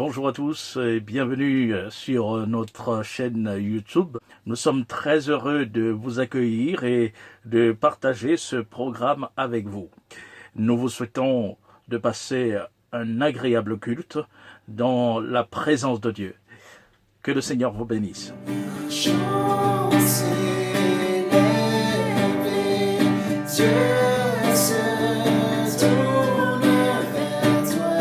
Bonjour à tous et bienvenue sur notre chaîne YouTube. Nous sommes très heureux de vous accueillir et de partager ce programme avec vous. Nous vous souhaitons de passer un agréable culte dans la présence de Dieu. Que le Seigneur vous bénisse. Chant s'élever, Dieu se tourne vers toi,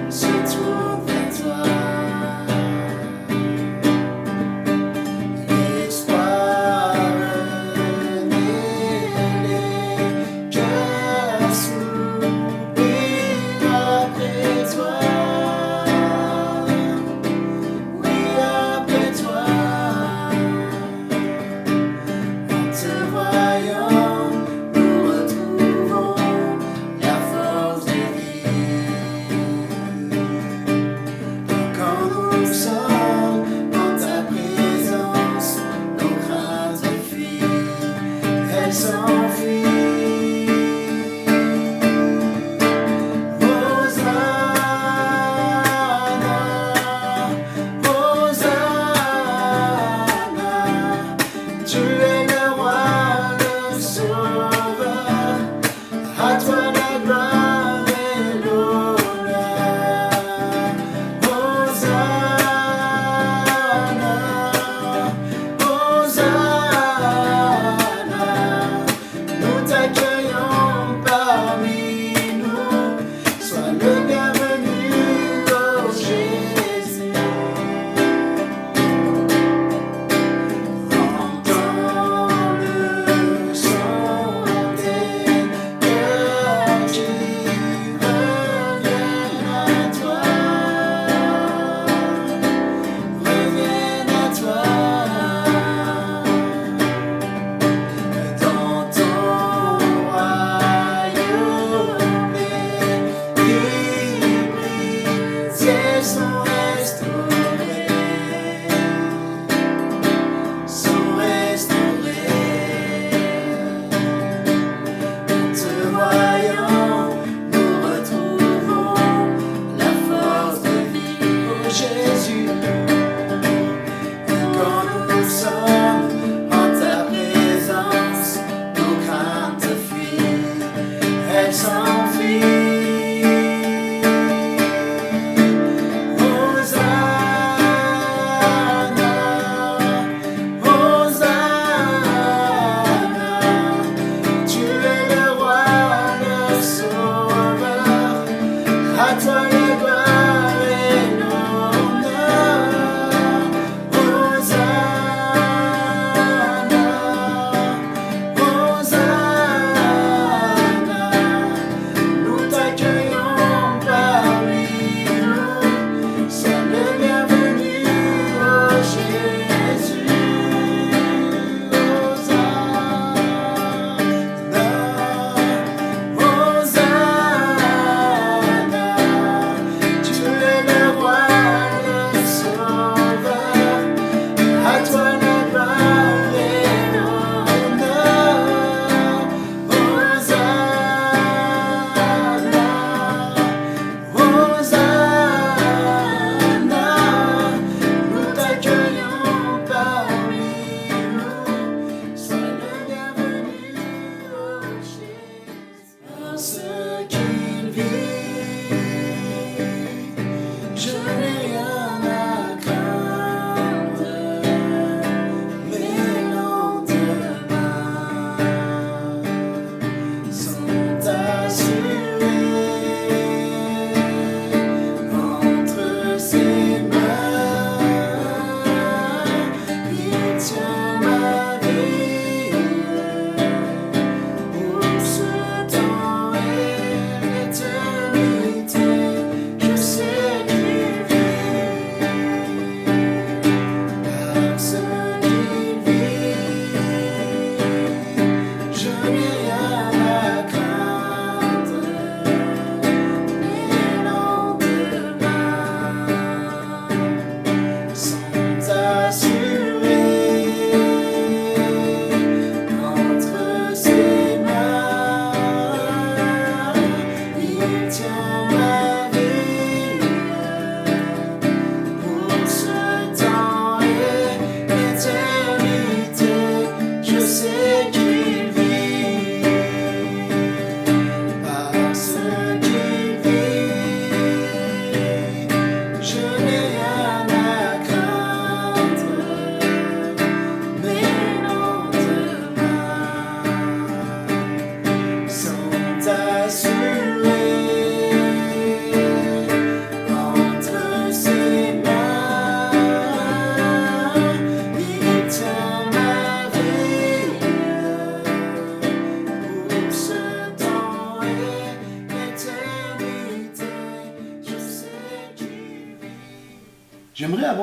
se tourne vers toi. L'espoir renaît, les cœurs soupirent après toi. Oui, après toi.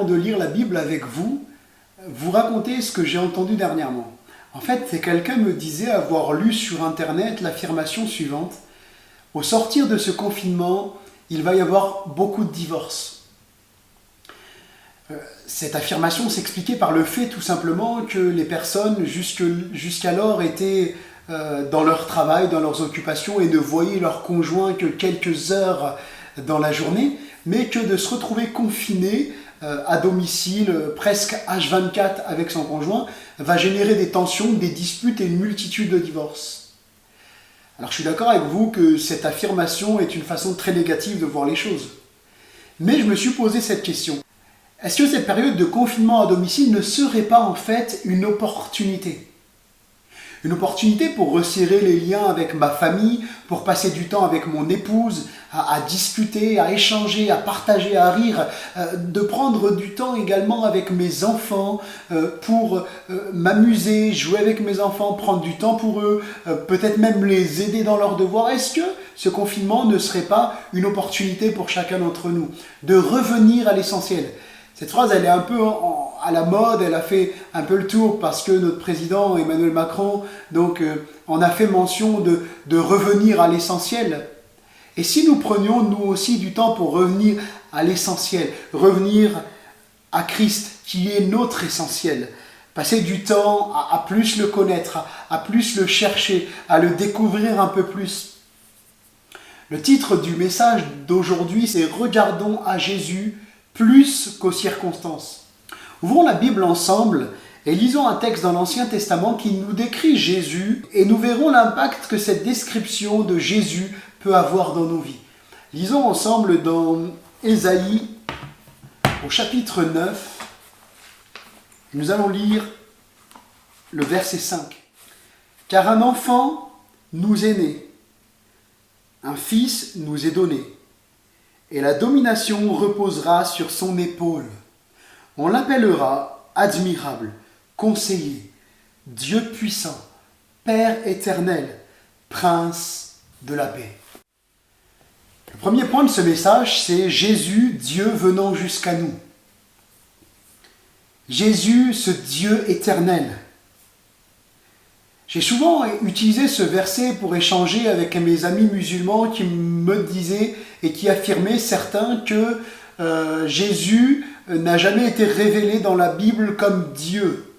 avant de lire la Bible avec vous, vous raconter ce que j'ai entendu dernièrement. En fait, quelqu'un me disait avoir lu sur Internet l'affirmation suivante. Au sortir de ce confinement, il va y avoir beaucoup de divorces. Cette affirmation s'expliquait par le fait tout simplement que les personnes jusqu'alors étaient dans leur travail, dans leurs occupations et ne voyaient leur conjoint que quelques heures dans la journée, mais que de se retrouver confiné à domicile, presque H24 avec son conjoint, va générer des tensions, des disputes et une multitude de divorces. Alors je suis d'accord avec vous que cette affirmation est une façon très négative de voir les choses. Mais je me suis posé cette question. Est-ce que cette période de confinement à domicile ne serait pas en fait une opportunité ? Une opportunité pour resserrer les liens avec ma famille, pour passer du temps avec mon épouse, à discuter, à échanger, à partager, à rire, de prendre du temps également avec mes enfants pour m'amuser, jouer avec mes enfants, prendre du temps pour eux, peut-être même les aider dans leurs devoirs. Est-ce que ce confinement ne serait pas une opportunité pour chacun d'entre nous de revenir à l'essentiel ? Cette phrase, elle est un peu à la mode, elle a fait un peu le tour parce que notre président Emmanuel Macron, en a fait mention de revenir à l'essentiel. Et si nous prenions nous aussi du temps pour revenir à l'essentiel, revenir à Christ qui est notre essentiel, passer du temps à plus le connaître, à plus le chercher, à le découvrir un peu plus. Le titre du message d'aujourd'hui, c'est « Regardons à Jésus » plus qu'aux circonstances. Ouvrons la Bible ensemble et lisons un texte dans l'Ancien Testament qui nous décrit Jésus et nous verrons l'impact que cette description de Jésus peut avoir dans nos vies. Lisons ensemble dans Ésaïe au chapitre 9. Nous allons lire le verset 5. « Car un enfant nous est né, un fils nous est donné. Et la domination reposera sur son épaule. On l'appellera admirable, conseiller, Dieu puissant, Père éternel, Prince de la paix. » Le premier point de ce message, c'est Jésus, Dieu venant jusqu'à nous. Jésus, ce Dieu éternel. J'ai souvent utilisé ce verset pour échanger avec mes amis musulmans qui me disaient et qui affirmaient certains que Jésus n'a jamais été révélé dans la Bible comme Dieu.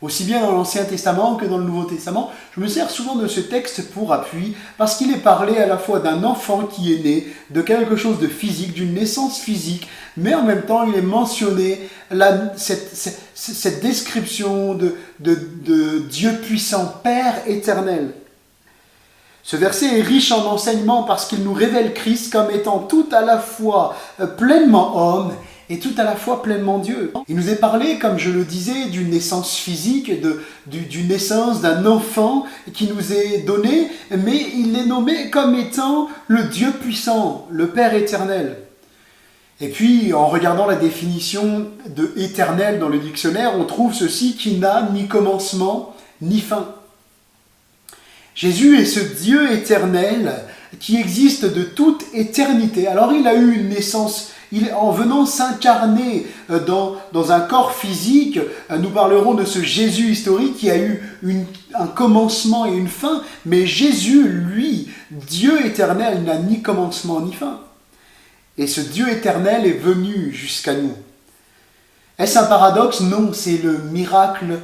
Aussi bien dans l'Ancien Testament que dans le Nouveau Testament, je me sers souvent de ce texte pour appui parce qu'il est parlé à la fois d'un enfant qui est né, de quelque chose de physique, d'une naissance physique, mais en même temps il est mentionné cette description de Dieu puissant, Père éternel. Ce verset est riche en enseignements parce qu'il nous révèle Christ comme étant tout à la fois pleinement homme et tout à la fois pleinement Dieu. Il nous est parlé, comme je le disais, d'une naissance physique, d'une naissance d'un enfant qui nous est donné, mais il est nommé comme étant le Dieu puissant, le Père éternel. Et puis, en regardant la définition de éternel dans le dictionnaire, on trouve ceci qui n'a ni commencement ni fin. Jésus est ce Dieu éternel qui existe de toute éternité. Alors il a eu une naissance, en venant s'incarner dans un corps physique, nous parlerons de ce Jésus historique qui a eu un commencement et une fin, mais Jésus, lui, Dieu éternel, n'a ni commencement ni fin. Et ce Dieu éternel est venu jusqu'à nous. Est-ce un paradoxe ? Non, c'est le miracle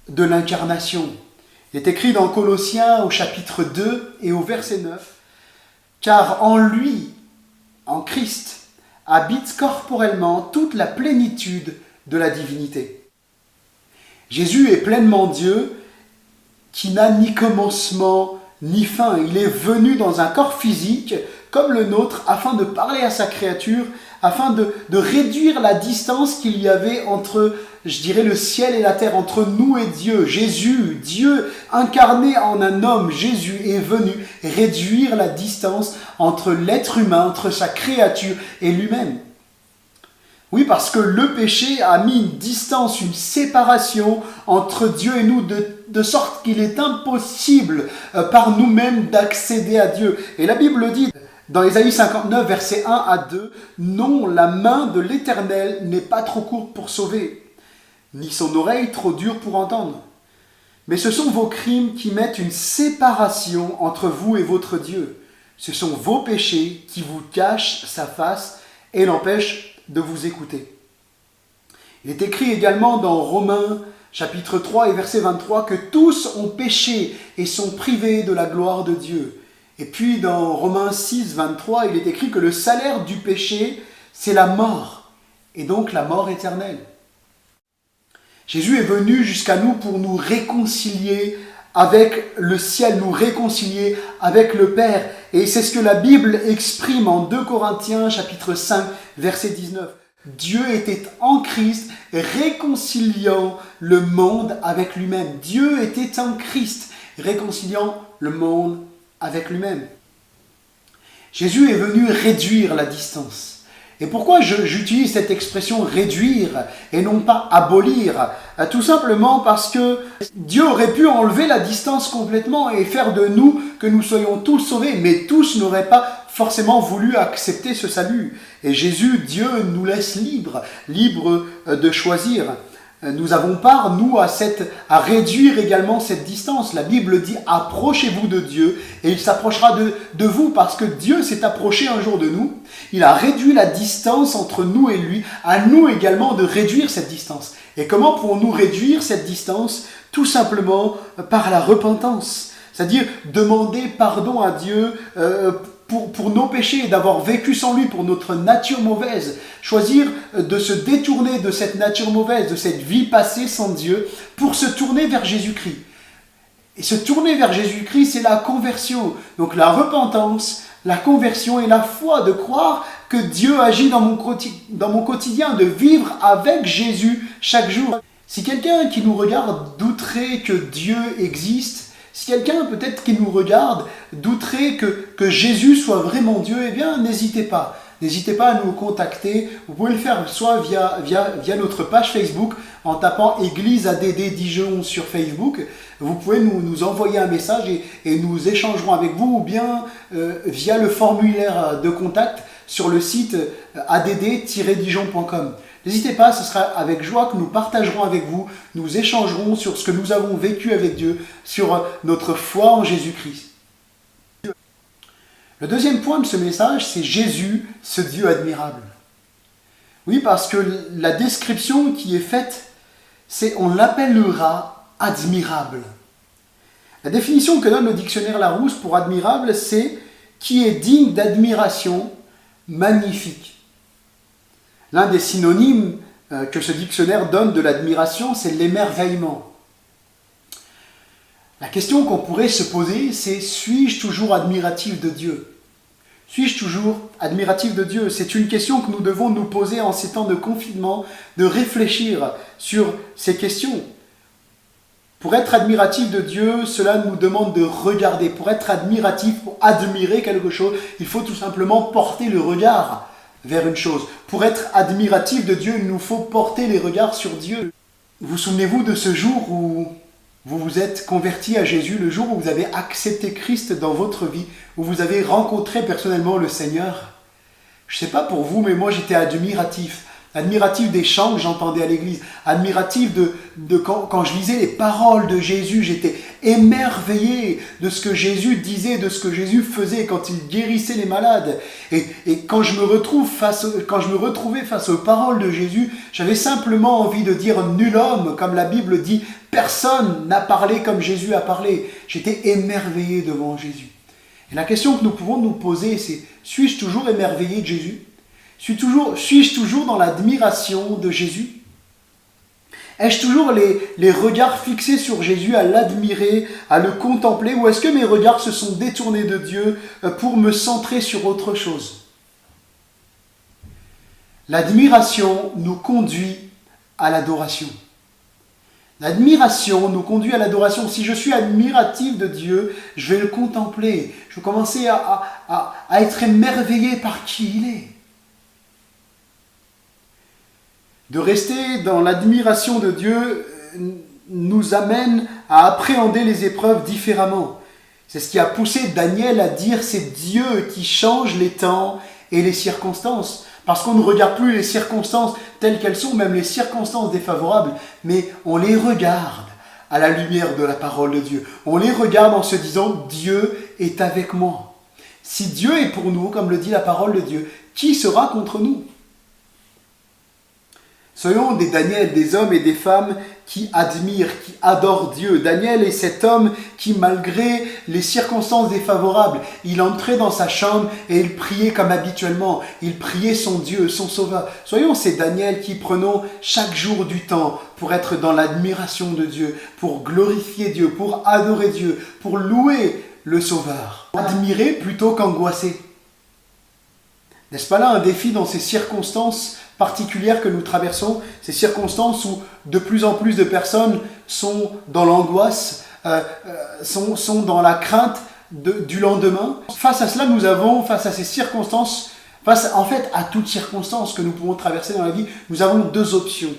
de l'incarnation. Il est écrit dans Colossiens au chapitre 2 et au verset 9, « Car en lui, en Christ, habite corporellement toute la plénitude de la divinité. » Jésus est pleinement Dieu qui n'a ni commencement ni fin. Il est venu dans un corps physique comme le nôtre afin de parler à sa créature, afin de réduire la distance qu'il y avait entre, je dirais, le ciel et la terre, entre nous et Dieu. Jésus, Dieu incarné en un homme, Jésus est venu réduire la distance entre l'être humain, entre sa créature et lui-même. Oui, parce que le péché a mis une distance, une séparation entre Dieu et nous, de sorte qu'il est impossible par nous-mêmes d'accéder à Dieu. Et la Bible dit, Dans Ésaïe 59, versets 1 à 2, « Non, la main de l'Éternel n'est pas trop courte pour sauver, ni son oreille trop dure pour entendre. Mais ce sont vos crimes qui mettent une séparation entre vous et votre Dieu. Ce sont vos péchés qui vous cachent sa face et l'empêchent de vous écouter. » Il est écrit également dans Romains chapitre 3 et verset 23 que tous ont péché et sont privés de la gloire de Dieu. Et puis dans Romains 6, 23, il est écrit que le salaire du péché, c'est la mort, et donc la mort éternelle. Jésus est venu jusqu'à nous pour nous réconcilier avec le ciel, nous réconcilier avec le Père. Et c'est ce que la Bible exprime en 2 Corinthiens chapitre 5, verset 19. Dieu était en Christ, réconciliant le monde avec lui-même. Dieu était en Christ, réconciliant le monde avec lui-même. Jésus est venu réduire la distance. Et pourquoi j'utilise cette expression réduire et non pas abolir? Tout simplement parce que Dieu aurait pu enlever la distance complètement et faire de nous que nous soyons tous sauvés, mais tous n'auraient pas forcément voulu accepter ce salut. Et Jésus, Dieu, nous laisse libres de choisir. Nous avons part, nous, à réduire également cette distance. La Bible dit « Approchez-vous de Dieu et il s'approchera de vous » parce que Dieu s'est approché un jour de nous. Il a réduit la distance entre nous et lui. À nous également de réduire cette distance. Et comment pouvons-nous réduire cette distance? Tout simplement par la repentance. C'est-à-dire demander pardon à Dieu pour nos péchés, d'avoir vécu sans lui, pour notre nature mauvaise, choisir de se détourner de cette nature mauvaise, de cette vie passée sans Dieu, pour se tourner vers Jésus-Christ. Et se tourner vers Jésus-Christ, c'est la conversion. Donc la repentance, la conversion et la foi, de croire que Dieu agit dans mon quotidien, de vivre avec Jésus chaque jour. Si quelqu'un qui nous regarde douterait que Dieu existe, si quelqu'un peut-être qui nous regarde douterait que Jésus soit vraiment Dieu, eh bien n'hésitez pas. N'hésitez pas à nous contacter. Vous pouvez le faire soit via notre page Facebook en tapant Église ADD Dijon sur Facebook. Vous pouvez nous envoyer un message et nous échangerons avec vous ou bien via le formulaire de contact sur le site add-dijon.com. N'hésitez pas, ce sera avec joie que nous partagerons avec vous, nous échangerons sur ce que nous avons vécu avec Dieu, sur notre foi en Jésus-Christ. Le deuxième point de ce message, c'est Jésus, ce Dieu admirable. Oui, parce que la description qui est faite, c'est on l'appellera admirable. La définition que donne le dictionnaire Larousse pour admirable, c'est qui est digne d'admiration, magnifique. L'un des synonymes que ce dictionnaire donne de l'admiration, c'est l'émerveillement. La question qu'on pourrait se poser, c'est « Suis-je toujours admiratif de Dieu ?» Suis-je toujours admiratif de Dieu? C'est une question que nous devons nous poser en ces temps de confinement, de réfléchir sur ces questions. Pour être admiratif de Dieu, cela nous demande de regarder. Pour être admiratif, pour admirer quelque chose, il faut tout simplement porter le regard vers une chose. Pour être admiratif de Dieu, il nous faut porter les regards sur Dieu. Vous souvenez-vous de ce jour où vous vous êtes converti à Jésus, le jour où vous avez accepté Christ dans votre vie, où vous avez rencontré personnellement le Seigneur? Je ne sais pas pour vous, mais moi j'étais admiratif. Admiratif des chants que j'entendais à l'église, admiratif de quand je lisais les paroles de Jésus, j'étais émerveillé de ce que Jésus disait, de ce que Jésus faisait quand il guérissait les malades. Et quand je me retrouvais face aux paroles de Jésus, j'avais simplement envie de dire nul homme, comme la Bible dit, personne n'a parlé comme Jésus a parlé. J'étais émerveillé devant Jésus. Et la question que nous pouvons nous poser, c'est suis-je toujours émerveillé de Jésus? Suis-je toujours dans l'admiration de Jésus? Ai-je toujours les regards fixés sur Jésus, à l'admirer, à le contempler, ou est-ce que mes regards se sont détournés de Dieu pour me centrer sur autre chose? L'admiration nous conduit à l'adoration. L'admiration nous conduit à l'adoration. Si je suis admiratif de Dieu, je vais le contempler. Je vais commencer à être émerveillé par qui il est. De rester dans l'admiration de Dieu nous amène à appréhender les épreuves différemment. C'est ce qui a poussé Daniel à dire c'est Dieu qui change les temps et les circonstances. Parce qu'on ne regarde plus les circonstances telles qu'elles sont, même les circonstances défavorables, mais on les regarde à la lumière de la parole de Dieu. On les regarde en se disant Dieu est avec moi. Si Dieu est pour nous, comme le dit la parole de Dieu, qui sera contre nous? Soyons des Daniel, des hommes et des femmes qui admirent, qui adorent Dieu. Daniel est cet homme qui, malgré les circonstances défavorables, il entrait dans sa chambre et il priait comme habituellement. Il priait son Dieu, son Sauveur. Soyons ces Daniel qui prenons chaque jour du temps pour être dans l'admiration de Dieu, pour glorifier Dieu, pour adorer Dieu, pour louer le Sauveur. Admirer plutôt qu'angoisser. N'est-ce pas là un défi dans ces circonstances particulières que nous traversons, ces circonstances où de plus en plus de personnes sont dans l'angoisse, sont dans la crainte du lendemain. Face à cela, nous avons, face à ces circonstances, face en fait à toutes circonstances que nous pouvons traverser dans la vie, nous avons deux options.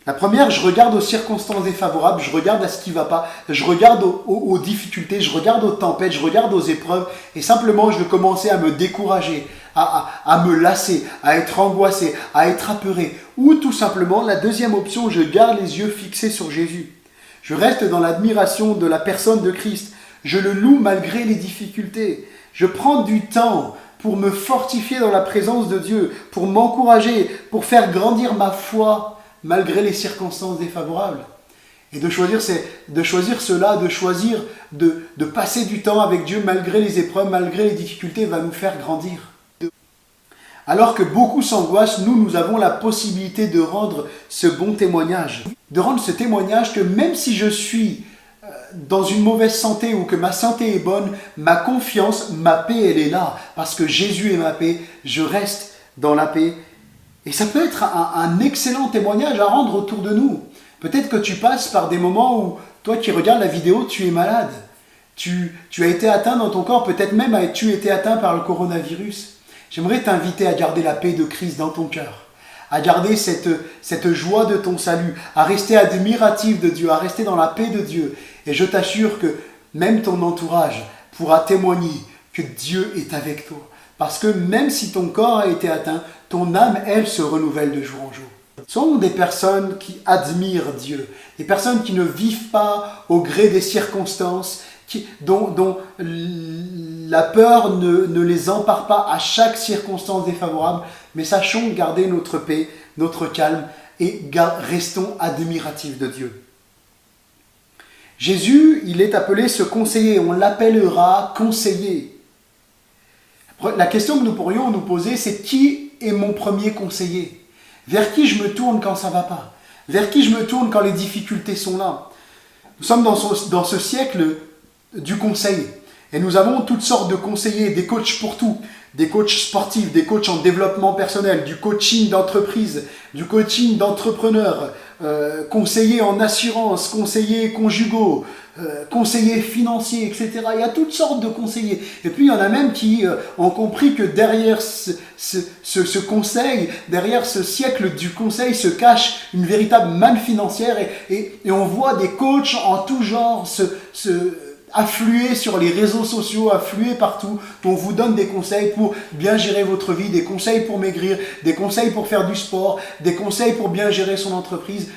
La première, je regarde aux circonstances défavorables, je regarde à ce qui ne va pas, je regarde aux difficultés, je regarde aux tempêtes, je regarde aux épreuves, et simplement je vais commencer à me décourager, à me lasser, à être angoissé, à être apeuré. Ou tout simplement, la deuxième option, je garde les yeux fixés sur Jésus. Je reste dans l'admiration de la personne de Christ. Je le loue malgré les difficultés. Je prends du temps pour me fortifier dans la présence de Dieu, pour m'encourager, pour faire grandir ma foi malgré les circonstances défavorables. Et de choisir cela, de choisir de passer du temps avec Dieu malgré les épreuves, malgré les difficultés, va nous faire grandir. Alors que beaucoup s'angoissent, nous avons la possibilité de rendre ce bon témoignage. De rendre ce témoignage que même si je suis dans une mauvaise santé ou que ma santé est bonne, ma confiance, ma paix, elle est là. Parce que Jésus est ma paix, je reste dans la paix. Et ça peut être un excellent témoignage à rendre autour de nous. Peut-être que tu passes par des moments où, toi qui regardes la vidéo, tu es malade. Tu as été atteint dans ton corps, peut-être même as-tu été atteint par le coronavirus. J'aimerais t'inviter à garder la paix de Christ dans ton cœur, à garder cette joie de ton salut, à rester admiratif de Dieu, à rester dans la paix de Dieu. Et je t'assure que même ton entourage pourra témoigner que Dieu est avec toi. Parce que même si ton corps a été atteint, ton âme, elle, se renouvelle de jour en jour. Soyons des personnes qui admirent Dieu, des personnes qui ne vivent pas au gré des circonstances, dont la peur ne les empare pas à chaque circonstance défavorable, mais sachons garder notre paix, notre calme et restons admiratifs de Dieu. Jésus, il est appelé ce conseiller, on l'appellera conseiller. La question que nous pourrions nous poser, c'est qui est mon premier conseiller? Vers qui je me tourne quand ça ne va pas? Vers qui je me tourne quand les difficultés sont là? Nous sommes dans ce siècle du conseil. Et nous avons toutes sortes de conseillers, des coachs pour tout. Des coachs sportifs, des coachs en développement personnel, du coaching d'entreprise, du coaching d'entrepreneurs, conseillers en assurance, conseillers conjugaux, conseillers financiers, etc. Il y a toutes sortes de conseillers. Et puis il y en a même qui ont compris que derrière ce conseil, derrière ce siècle du conseil se cache une véritable manne financière et on voit des coachs en tout genre affluer sur les réseaux sociaux, affluer partout. On vous donne des conseils pour bien gérer votre vie, des conseils pour maigrir, des conseils pour faire du sport, des conseils pour bien gérer son entreprise.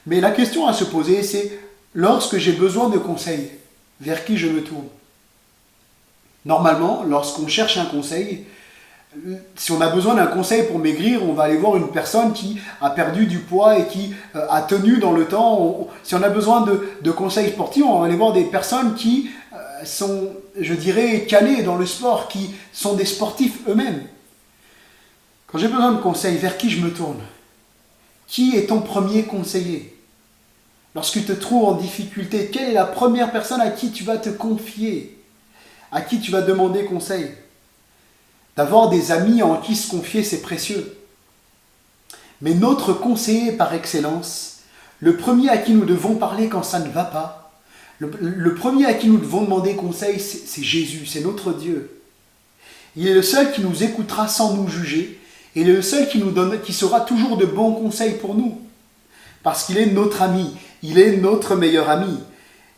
Mais la question à se poser, c'est lorsque j'ai besoin de conseils, vers qui je me tourne? Normalement, lorsqu'on cherche un conseil, si on a besoin d'un conseil pour maigrir, on va aller voir une personne qui a perdu du poids et qui a tenu dans le temps. Si on a besoin de conseils sportifs, on va aller voir des personnes qui sont, je dirais, calées dans le sport, qui sont des sportifs eux-mêmes. Quand j'ai besoin de conseils, vers qui je me tourne? Qui est ton premier conseiller? Lorsque tu te trouves en difficulté, quelle est la première personne à qui tu vas te confier? À qui tu vas demander conseil? D'avoir des amis en qui se confier, c'est précieux. Mais notre conseiller par excellence, le premier à qui nous devons parler quand ça ne va pas, le premier à qui nous devons demander conseil, c'est Jésus, c'est notre Dieu. Il est le seul qui nous écoutera sans nous juger, et il est le seul qui saura toujours de bons conseils pour nous. Parce qu'il est notre ami, il est notre meilleur ami.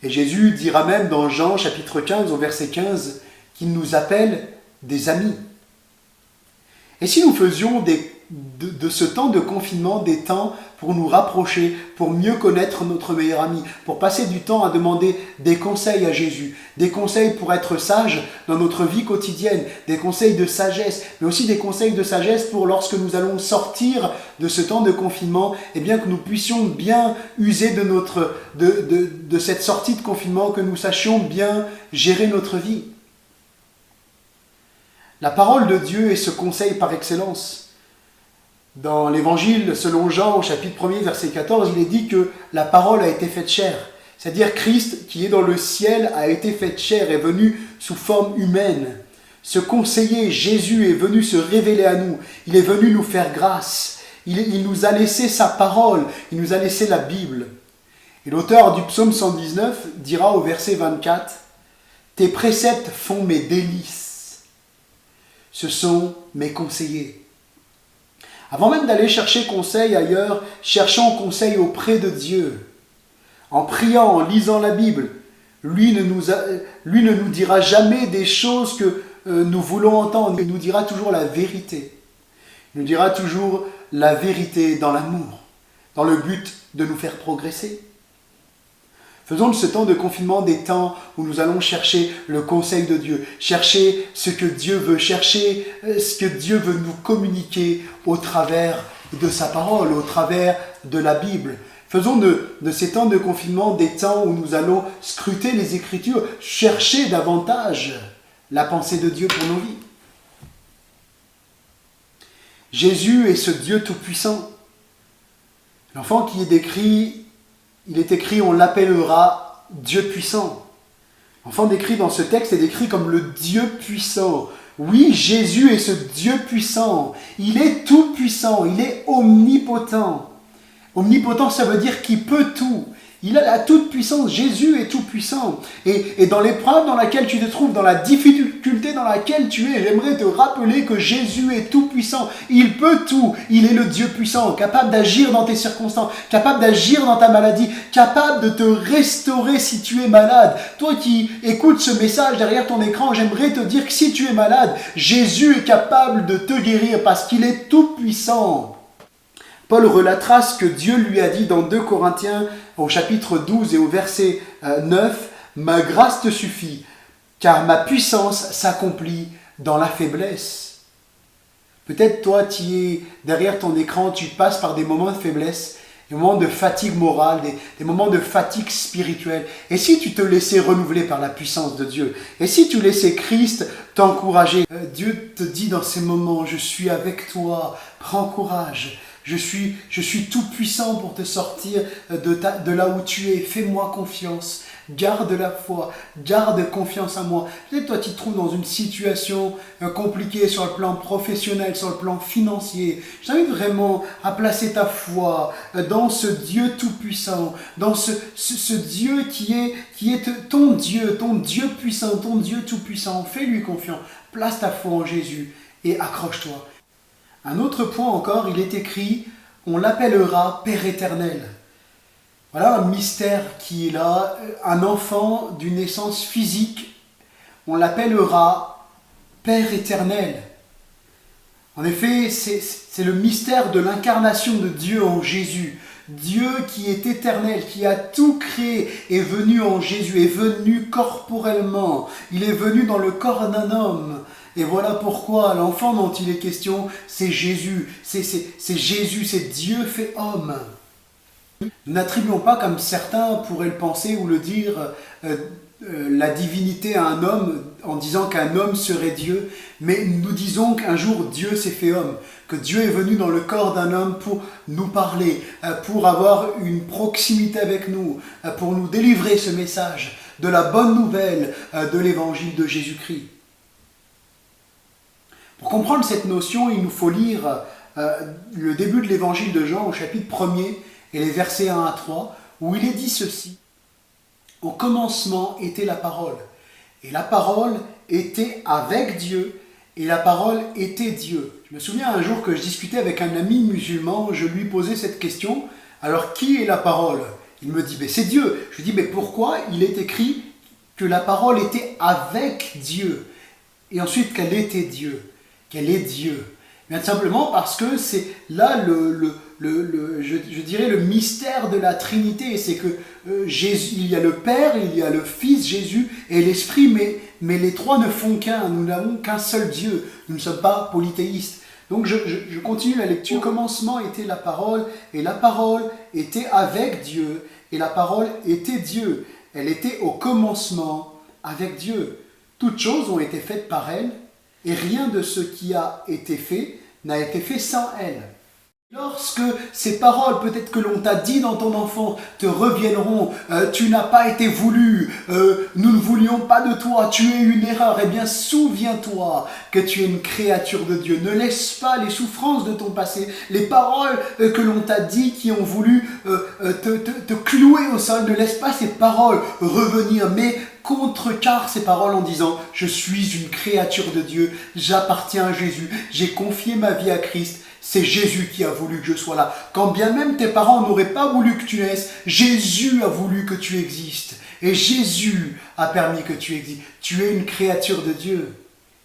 Et Jésus dira même dans Jean chapitre 15 au verset 15 qu'il nous appelle des amis. Et si nous faisions de ce temps de confinement des temps pour nous rapprocher, pour mieux connaître notre meilleur ami, pour passer du temps à demander des conseils à Jésus, des conseils pour être sage dans notre vie quotidienne, des conseils de sagesse, mais aussi des conseils de sagesse pour lorsque nous allons sortir de ce temps de confinement, et bien que nous puissions bien user de cette sortie de confinement, que nous sachions bien gérer notre vie. La parole de Dieu est ce conseil par excellence. Dans l'évangile selon Jean, au chapitre 1er, verset 14, il est dit que la parole a été faite chair. C'est-à-dire Christ, qui est dans le ciel, a été fait chair, est venu sous forme humaine. Ce conseiller, Jésus, est venu se révéler à nous. Il est venu nous faire grâce. Il nous a laissé sa parole. Il nous a laissé la Bible. Et l'auteur du psaume 119 dira au verset 24, « Tes préceptes font mes délices. Ce sont mes conseillers. » Avant même d'aller chercher conseil ailleurs, cherchons conseil auprès de Dieu. En priant, en lisant la Bible, lui ne nous dira jamais des choses que nous voulons entendre. Il nous dira toujours la vérité. Il nous dira toujours la vérité dans l'amour, dans le but de nous faire progresser. Faisons de ce temps de confinement des temps où nous allons chercher le conseil de Dieu, chercher ce que Dieu veut, chercher ce que Dieu veut nous communiquer au travers de sa parole, au travers de la Bible. Faisons de ces temps de confinement des temps où nous allons scruter les Écritures, chercher davantage la pensée de Dieu pour nos vies. Jésus est ce Dieu tout-puissant. L'enfant qui est décrit, il est écrit, on l'appellera Dieu puissant. L'enfant décrit dans ce texte est décrit comme le Dieu puissant. Oui, Jésus est ce Dieu puissant. Il est tout puissant, il est omnipotent. Omnipotent, ça veut dire qu'il peut tout. Il a la toute puissance. Jésus est tout puissant. Et dans l'épreuve dans laquelle tu te trouves, dans la difficulté dans laquelle tu es, j'aimerais te rappeler que Jésus est tout puissant. Il peut tout. Il est le Dieu puissant, capable d'agir dans tes circonstances, capable d'agir dans ta maladie, capable de te restaurer si tu es malade. Toi qui écoutes ce message derrière ton écran, j'aimerais te dire que si tu es malade, Jésus est capable de te guérir parce qu'il est tout puissant. Paul relatera ce que Dieu lui a dit dans 2 Corinthiens au chapitre 12 et au verset 9. « Ma grâce te suffit, car ma puissance s'accomplit dans la faiblesse. » Peut-être toi, tu es derrière ton écran, tu passes par des moments de faiblesse, des moments de fatigue morale, des moments de fatigue spirituelle. Et si tu te laissais renouveler par la puissance de Dieu? Et si tu laissais Christ t'encourager? Dieu te dit dans ces moments, je suis avec toi, prends courage. Je suis tout puissant pour te sortir de là où tu es. Fais-moi confiance. Garde la foi. Garde confiance en moi. Peut-être toi tu te trouves dans une situation compliquée sur le plan professionnel, sur le plan financier. Je t'invite vraiment à placer ta foi dans ce Dieu tout puissant, dans ce Dieu qui est ton Dieu puissant, ton Dieu tout puissant. Fais-lui confiance. Place ta foi en Jésus et accroche-toi. Un autre point encore, il est écrit, on l'appellera Père éternel. Voilà un mystère qui est là, un enfant d'une naissance physique, on l'appellera Père éternel. En effet, c'est le mystère de l'incarnation de Dieu en Jésus. Dieu qui est éternel, qui a tout créé, est venu en Jésus, est venu corporellement. Il est venu dans le corps d'un homme. Et voilà pourquoi l'enfant dont il est question, c'est Jésus. C'est Jésus, c'est Dieu fait homme. Nous n'attribuons pas, comme certains pourraient le penser ou le dire, la divinité à un homme en disant qu'un homme serait Dieu, mais nous disons qu'un jour Dieu s'est fait homme, que Dieu est venu dans le corps d'un homme pour nous parler, pour avoir une proximité avec nous, pour nous délivrer ce message de la bonne nouvelle de l'évangile de Jésus-Christ. Pour comprendre cette notion, il nous faut lire le début de l'évangile de Jean au chapitre 1er et les versets 1 à 3, où il est dit ceci. « Au commencement était la parole, et la parole était avec Dieu, et la parole était Dieu. » Je me souviens un jour que je discutais avec un ami musulman, je lui posais cette question, « Alors qui est la parole ?» Il me dit, mais c'est Dieu. Je lui dis, mais pourquoi il est écrit que la parole était avec Dieu? Et ensuite qu'elle était Dieu, qu'elle est Dieu. Bien simplement parce que c'est là je dirais le mystère de la Trinité. C'est que Jésus, il y a le Père, il y a le Fils Jésus et l'Esprit, mais les trois ne font qu'un. Nous n'avons qu'un seul Dieu. Nous ne sommes pas polythéistes. Donc je continue la lecture. Au commencement était la parole, et la parole était avec Dieu, et la parole était Dieu. Elle était au commencement avec Dieu. Toutes choses ont été faites par elle, et rien de ce qui a été fait n'a été fait sans elle. Lorsque ces paroles, peut-être que l'on t'a dit dans ton enfant, te reviendront, tu n'as pas été voulu, nous ne voulions pas de toi, tu es une erreur, eh bien souviens-toi que tu es une créature de Dieu. Ne laisse pas les souffrances de ton passé, les paroles que l'on t'a dit qui ont voulu te clouer au sol, ne laisse pas ces paroles revenir, mais contrecarre ces paroles en disant « Je suis une créature de Dieu, j'appartiens à Jésus, j'ai confié ma vie à Christ, c'est Jésus qui a voulu que je sois là. Quand bien même tes parents n'auraient pas voulu que tu naisses, Jésus a voulu que tu existes. Et Jésus a permis que tu existes. Tu es une créature de Dieu.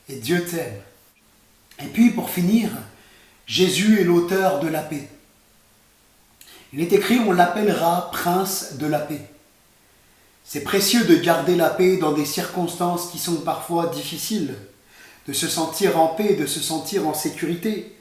Et Dieu t'aime. Et puis pour finir, Jésus est l'auteur de la paix. Il est écrit, on l'appellera prince de la paix. C'est précieux de garder la paix dans des circonstances qui sont parfois difficiles, de se sentir en paix, de se sentir en sécurité.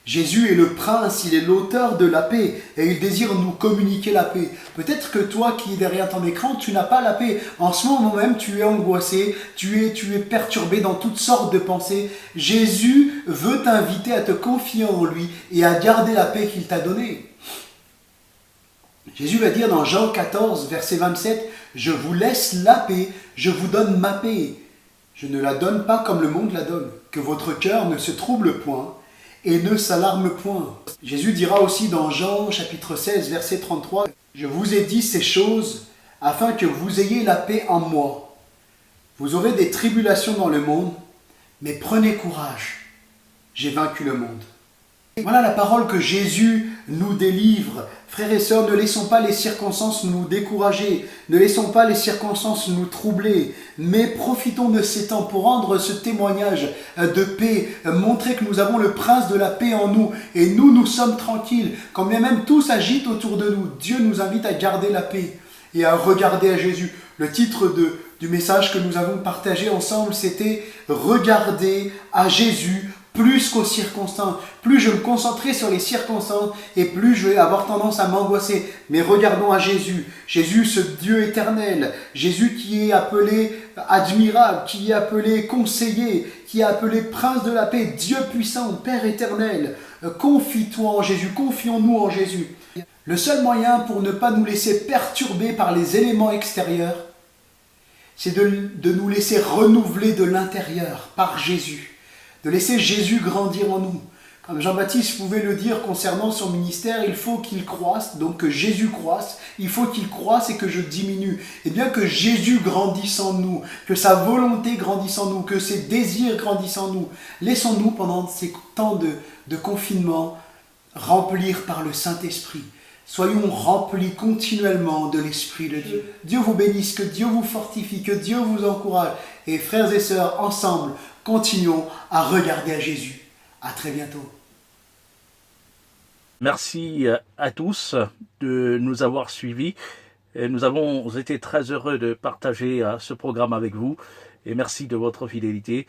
Jésus est le prince, il est l'auteur de la paix et il désire nous communiquer la paix. Peut-être que toi qui es derrière ton écran, tu n'as pas la paix. En ce moment même, tu es angoissé, tu es perturbé dans toutes sortes de pensées. Jésus veut t'inviter à te confier en lui et à garder la paix qu'il t'a donnée. Jésus va dire dans Jean 14, verset 27, « Je vous laisse la paix, je vous donne ma paix. Je ne la donne pas comme le monde la donne. Que votre cœur ne se trouble point. » Et ne s'alarme point. Jésus dira aussi dans Jean chapitre 16 verset 33, « Je vous ai dit ces choses afin que vous ayez la paix en moi. Vous aurez des tribulations dans le monde, mais prenez courage, j'ai vaincu le monde. » Voilà la parole que Jésus nous délivre. Frères et sœurs, ne laissons pas les circonstances nous décourager, ne laissons pas les circonstances nous troubler, mais profitons de ces temps pour rendre ce témoignage de paix, montrer que nous avons le prince de la paix en nous, et nous sommes tranquilles. Quand bien même tout s'agite autour de nous, Dieu nous invite à garder la paix et à regarder à Jésus. Le titre du message que nous avons partagé ensemble, c'était « Regarder à Jésus » plus qu'aux circonstances. Plus je me concentrerai sur les circonstances et plus je vais avoir tendance à m'angoisser. Mais regardons à Jésus. Jésus, ce Dieu éternel. Jésus qui est appelé admirable, qui est appelé conseiller, qui est appelé prince de la paix, Dieu puissant, Père éternel. Confie-toi en Jésus, confions-nous en Jésus. Le seul moyen pour ne pas nous laisser perturber par les éléments extérieurs, c'est de nous laisser renouveler de l'intérieur par Jésus. De laisser Jésus grandir en nous. Comme Jean-Baptiste pouvait le dire concernant son ministère, il faut qu'il croisse, donc que Jésus croisse, il faut qu'il croisse et que je diminue. Et bien que Jésus grandisse en nous, que sa volonté grandisse en nous, que ses désirs grandissent en nous, laissons-nous pendant ces temps de confinement remplir par le Saint-Esprit. Soyons remplis continuellement de l'Esprit de Dieu. Dieu vous bénisse, que Dieu vous fortifie, que Dieu vous encourage. Et frères et sœurs, ensemble, continuons à regarder à Jésus. À très bientôt. Merci à tous de nous avoir suivis. Et nous avons été très heureux de partager ce programme avec vous. Et merci de votre fidélité.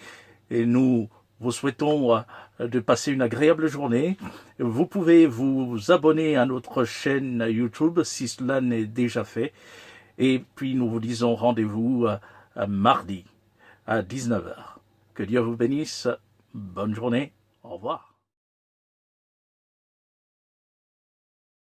Et nous vous souhaitons de passer une agréable journée. Vous pouvez vous abonner à notre chaîne YouTube si cela n'est déjà fait. Et puis nous vous disons rendez-vous mardi à 19h. Que Dieu vous bénisse. Bonne journée. Au revoir.